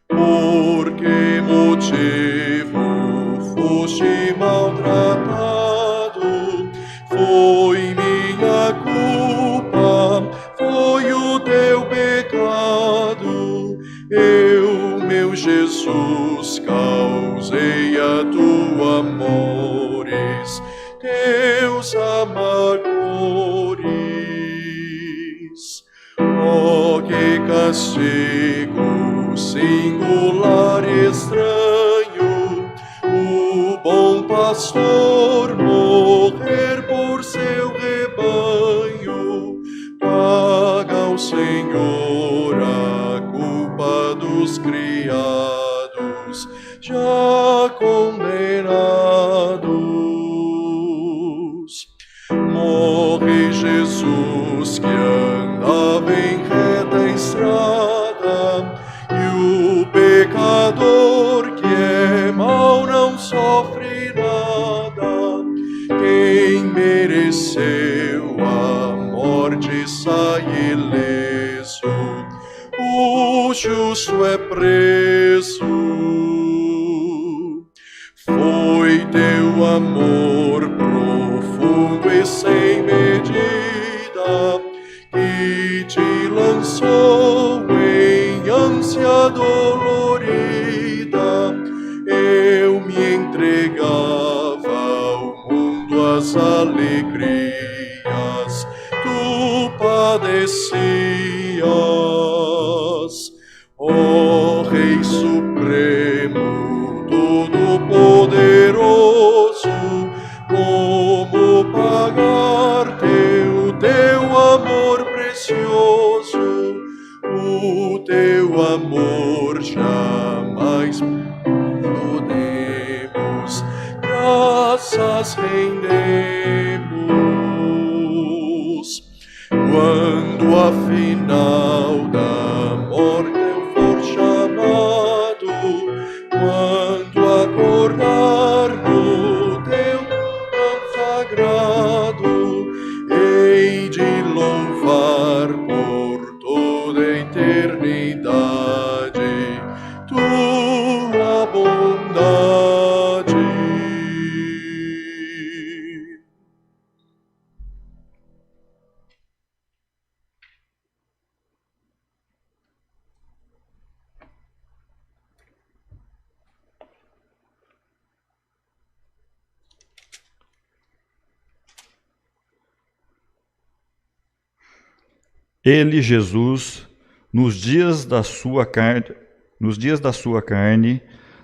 [SPEAKER 5] Por que motivo foste maltratado? Foi minha culpa, foi o teu pecado. causeia tu amores, teus amargores. Oh, que castigo singular e estranho, o bom pastor morrer por seu rebanho. Paga ao Senhor a culpa dos criados já condenados. Morre Jesus que andava em reta estrada, e o pecador que é mau não sofre nada. Quem mereceu a morte sai ileso, o justo é preso. Foi teu amor profundo e sem medida que te lançou em ânsia dolorida. Eu me entregava ao mundo, às alegrias, tu padecias. Ó Rei Supremo, Todo-Poderoso, como pagar-te o teu amor precioso? O teu amor jamais podemos, graças rendemos. Quando afinal da morte eu for chamado, quando acordar no teu tão sagrado, hei de louvar por toda a eternidade tua bondade.
[SPEAKER 7] Ele, Jesus, nos dias da sua carne,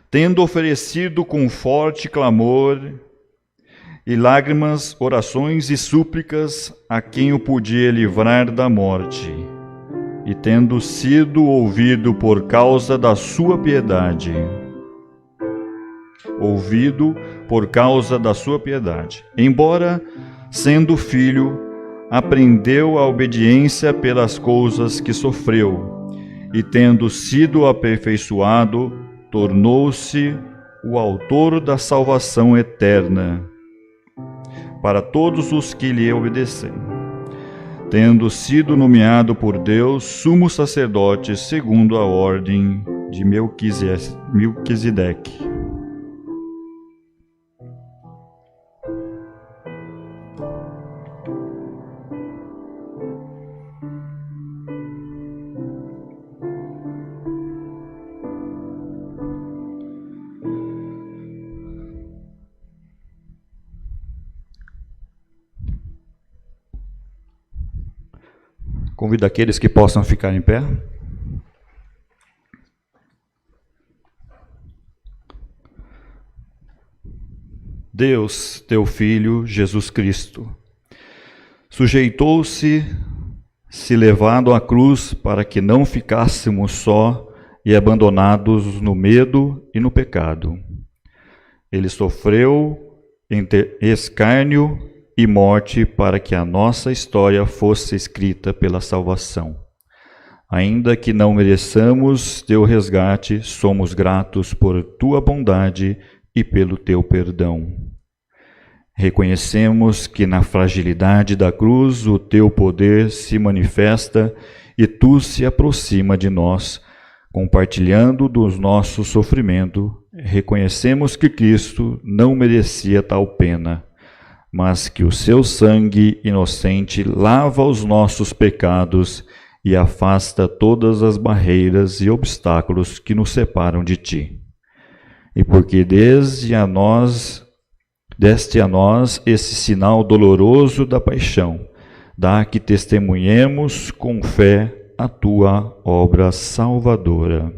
[SPEAKER 7] tendo oferecido com forte clamor e lágrimas, orações e súplicas a quem o podia livrar da morte, e tendo sido ouvido por causa da sua piedade, embora sendo filho, aprendeu a obediência pelas coisas que sofreu, e tendo sido aperfeiçoado, tornou-se o autor da salvação eterna para todos os que lhe obedecem, tendo sido nomeado por Deus sumo sacerdote segundo a ordem de Melquisedeque. Convido aqueles que possam ficar em pé. Deus, teu Filho, Jesus Cristo, sujeitou-se, se levado à cruz para que não ficássemos só e abandonados no medo e no pecado. Ele sofreu escárnio e morte para que a nossa história fosse escrita pela salvação. Ainda que não mereçamos teu resgate, somos gratos por tua bondade e pelo teu perdão. Reconhecemos que na fragilidade da cruz o teu poder se manifesta e tu se aproxima de nós, compartilhando dos nossos sofrimentos. Reconhecemos que Cristo não merecia tal pena, mas que o seu sangue inocente lava os nossos pecados e afasta todas as barreiras e obstáculos que nos separam de ti. e porque deste a nós esse sinal doloroso da paixão, dá que testemunhemos com fé a tua obra salvadora.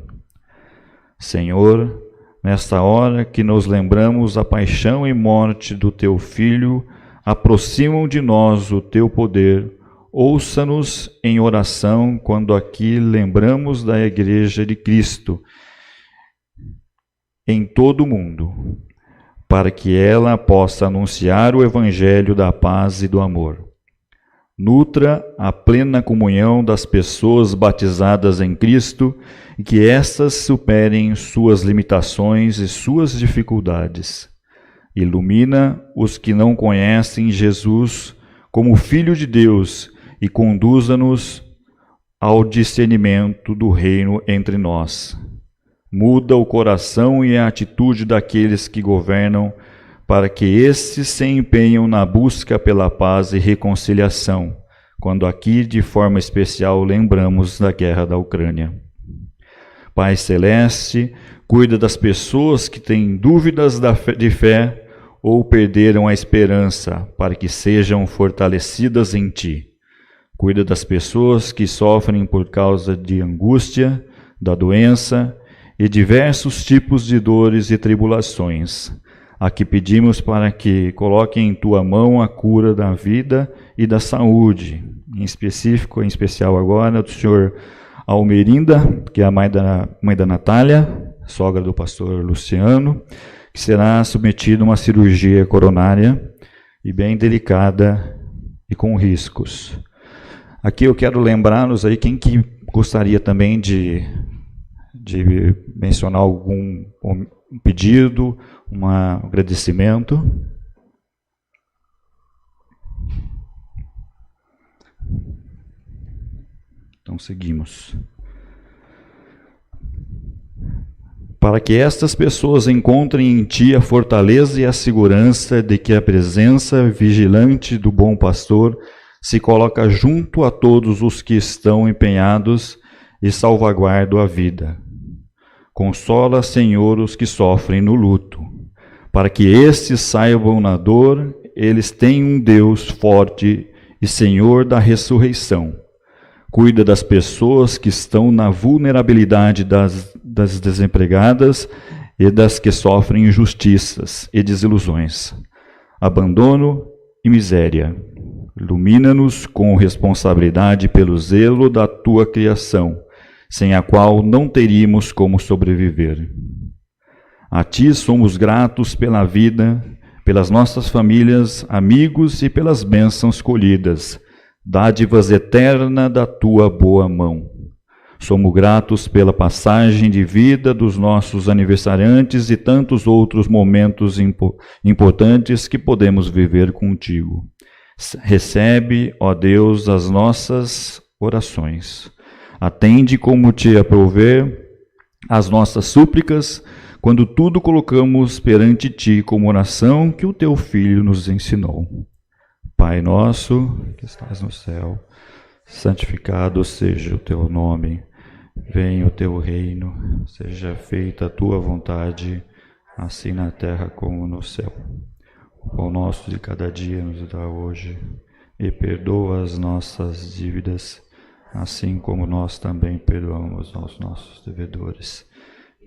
[SPEAKER 7] Senhor, nesta hora que nos lembramos da paixão e morte do teu Filho, aproximam de nós o teu poder. Ouça-nos em oração quando aqui lembramos da Igreja de Cristo em todo o mundo, para que ela possa anunciar o Evangelho da paz e do amor. Nutra a plena comunhão das pessoas batizadas em Cristo e que estas superem suas limitações e suas dificuldades. Ilumina os que não conhecem Jesus como Filho de Deus e conduza-nos ao discernimento do reino entre nós. Muda o coração e a atitude daqueles que governam, para que estes se empenhem na busca pela paz e reconciliação, quando aqui, de forma especial, lembramos da guerra da Ucrânia. Pai Celeste, cuida das pessoas que têm dúvidas de fé ou perderam a esperança, para que sejam fortalecidas em Ti. Cuida das pessoas que sofrem por causa de angústia, da doença e diversos tipos de dores e tribulações. Aqui pedimos para que coloque em Tua mão a cura da vida e da saúde, em especial agora do Senhor Almerinda, que é a mãe da Natália, sogra do pastor Luciano, que será submetido a uma cirurgia coronária e bem delicada e com riscos. Aqui eu quero lembrar-nos aí, quem que gostaria também de mencionar algum pedido, um agradecimento. Então seguimos. Para que estas pessoas encontrem em Ti a fortaleza e a segurança de que a presença vigilante do bom pastor se coloca junto a todos os que estão empenhados e salvaguarda a vida. Consola, Senhor, os que sofrem no luto, para que estes saibam na dor, eles têm um Deus forte e Senhor da ressurreição. Cuida das pessoas que estão na vulnerabilidade das desempregadas e das que sofrem injustiças e desilusões, abandono e miséria. Ilumina-nos com responsabilidade pelo zelo da Tua criação, sem a qual não teríamos como sobreviver. A Ti somos gratos pela vida, pelas nossas famílias, amigos e pelas bênçãos colhidas, dádivas eterna da Tua boa mão. Somos gratos pela passagem de vida dos nossos aniversariantes e tantos outros momentos importantes que podemos viver contigo. Recebe, ó Deus, as nossas orações. Atende como te aprouver as nossas súplicas, quando tudo colocamos perante Ti como oração que o Teu Filho nos ensinou. Pai nosso, que estás no céu, santificado seja o Teu nome. Venha o Teu reino, seja feita a Tua vontade, assim na terra como no céu. O pão nosso de cada dia nos dá hoje, e perdoa as nossas dívidas, assim como nós também perdoamos aos nossos devedores.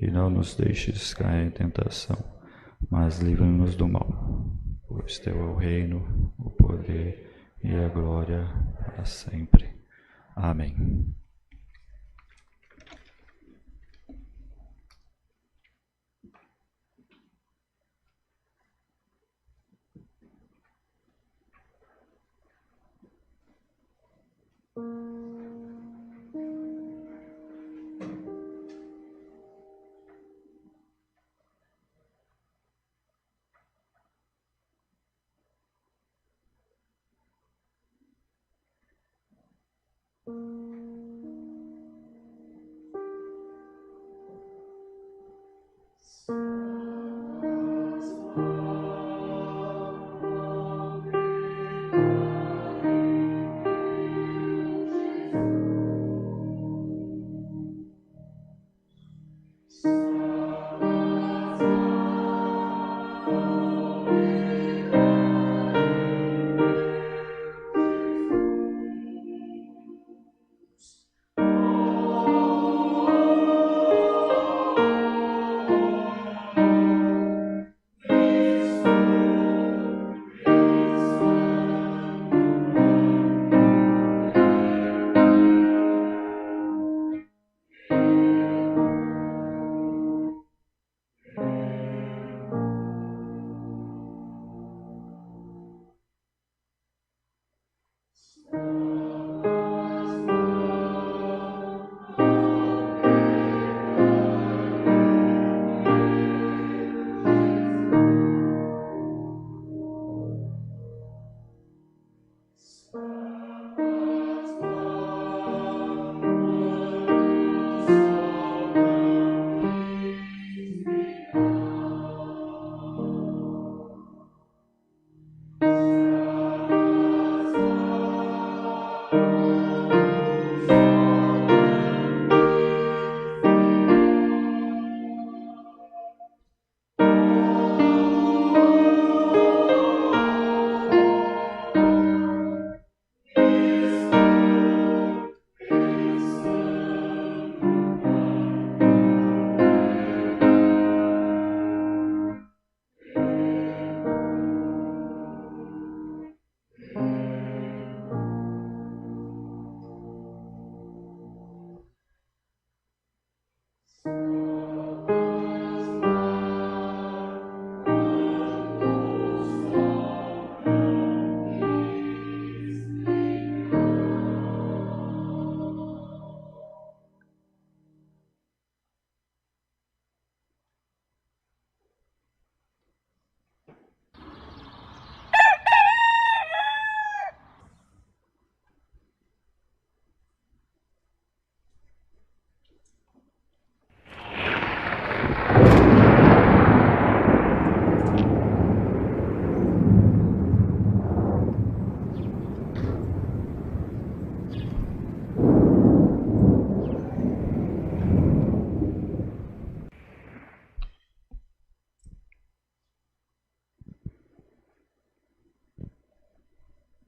[SPEAKER 7] E não nos deixes cair em tentação, mas livra-nos do mal. Pois Teu é o reino, o poder e a glória para sempre. Amém.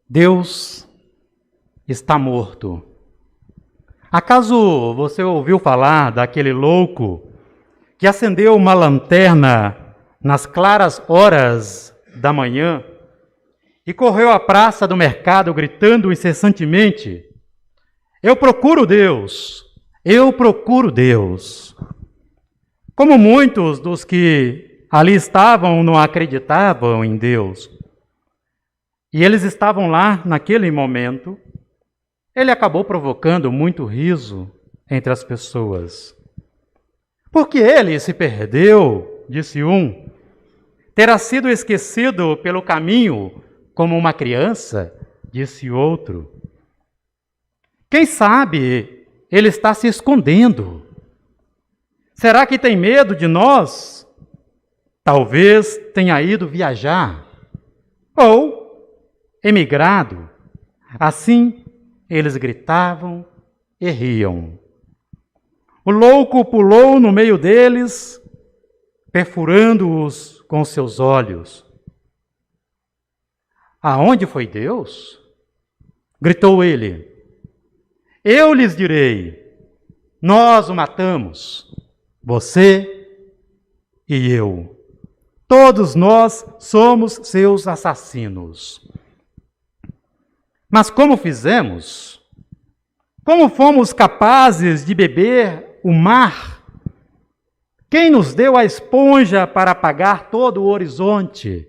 [SPEAKER 6] Deus está morto. Acaso você ouviu falar daquele louco que acendeu uma lanterna nas claras horas da manhã e correu à praça do mercado gritando incessantemente: "Eu procuro Deus! Eu procuro Deus!" Como muitos dos que ali estavam não acreditavam em Deus, e eles estavam lá naquele momento, ele acabou provocando muito riso entre as pessoas. Porque ele se perdeu, disse um, terá sido esquecido pelo caminho como uma criança, disse outro. Quem sabe ele está se escondendo? Será que tem medo de nós? Talvez tenha ido viajar ou emigrado. Assim, eles gritavam e riam. O louco pulou no meio deles, perfurando-os com seus olhos. Aonde foi Deus? Gritou ele. Eu lhes direi, nós o matamos, você e eu. Todos nós somos seus assassinos. Mas como fizemos? Como fomos capazes de beber o mar? Quem nos deu a esponja para apagar todo o horizonte?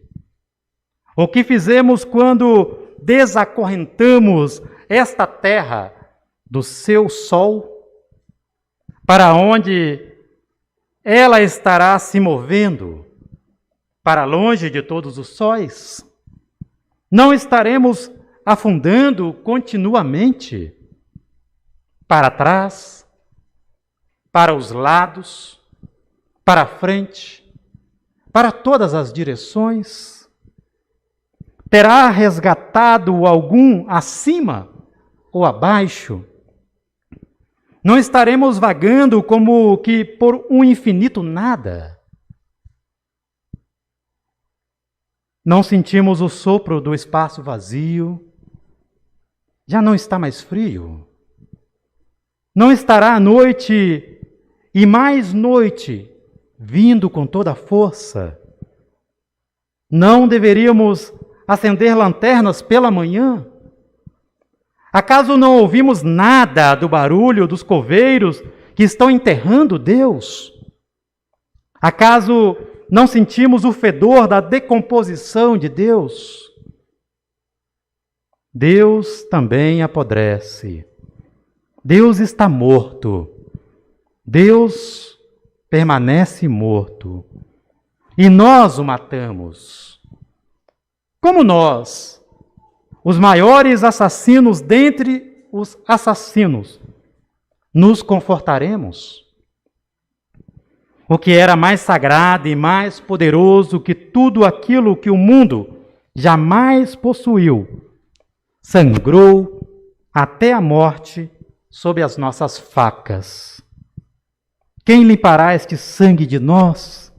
[SPEAKER 6] O que fizemos quando desacorrentamos esta terra do seu sol? Para onde ela estará se movendo? Para longe de todos os sóis? Não estaremos afundando continuamente? Para trás, para os lados, para a frente, para todas as direções? Terá resgatado algum acima ou abaixo? Não estaremos vagando como que por um infinito nada? Não sentimos o sopro do espaço vazio? Já não está mais frio? Não estará a noite e mais noite vindo com toda a força? Não deveríamos acender lanternas pela manhã? Acaso não ouvimos nada do barulho dos coveiros que estão enterrando Deus? Acaso não sentimos o fedor da decomposição de Deus? Deus também apodrece. Deus está morto. Deus permanece morto. E nós o matamos. Como nós, os maiores assassinos dentre os assassinos, nos confortaremos? O que era mais sagrado e mais poderoso que tudo aquilo que o mundo jamais possuiu, sangrou até a morte sob as nossas facas. Quem limpará este sangue de nós?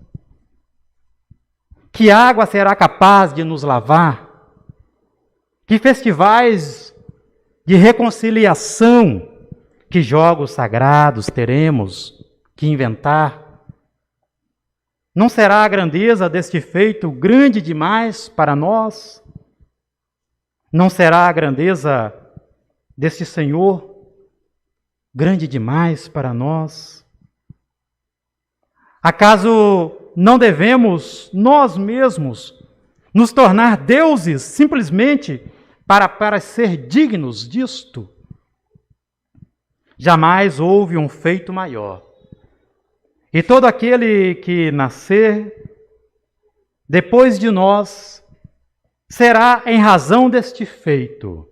[SPEAKER 6] Que água será capaz de nos lavar? Que festivais de reconciliação, que jogos sagrados teremos que inventar? Não será a grandeza deste feito grande demais para nós? Não será a grandeza deste Senhor grande demais para nós? Acaso não devemos nós mesmos nos tornar deuses simplesmente para parecer dignos disto? Jamais houve um feito maior. E todo aquele que nascer depois de nós será, em razão deste feito,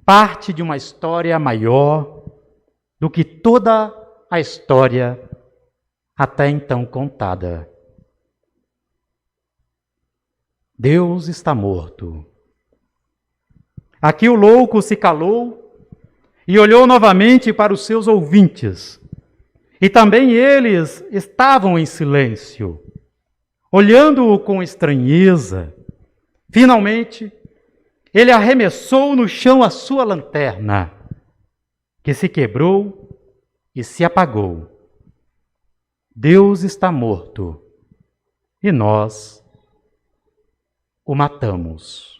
[SPEAKER 6] parte de uma história maior do que toda a história até então contada. Deus está morto. Aqui o louco se calou e olhou novamente para os seus ouvintes. E também eles estavam em silêncio, olhando-o com estranheza. Finalmente, ele arremessou no chão a sua lanterna, que se quebrou e se apagou. Deus está morto e nós o matamos.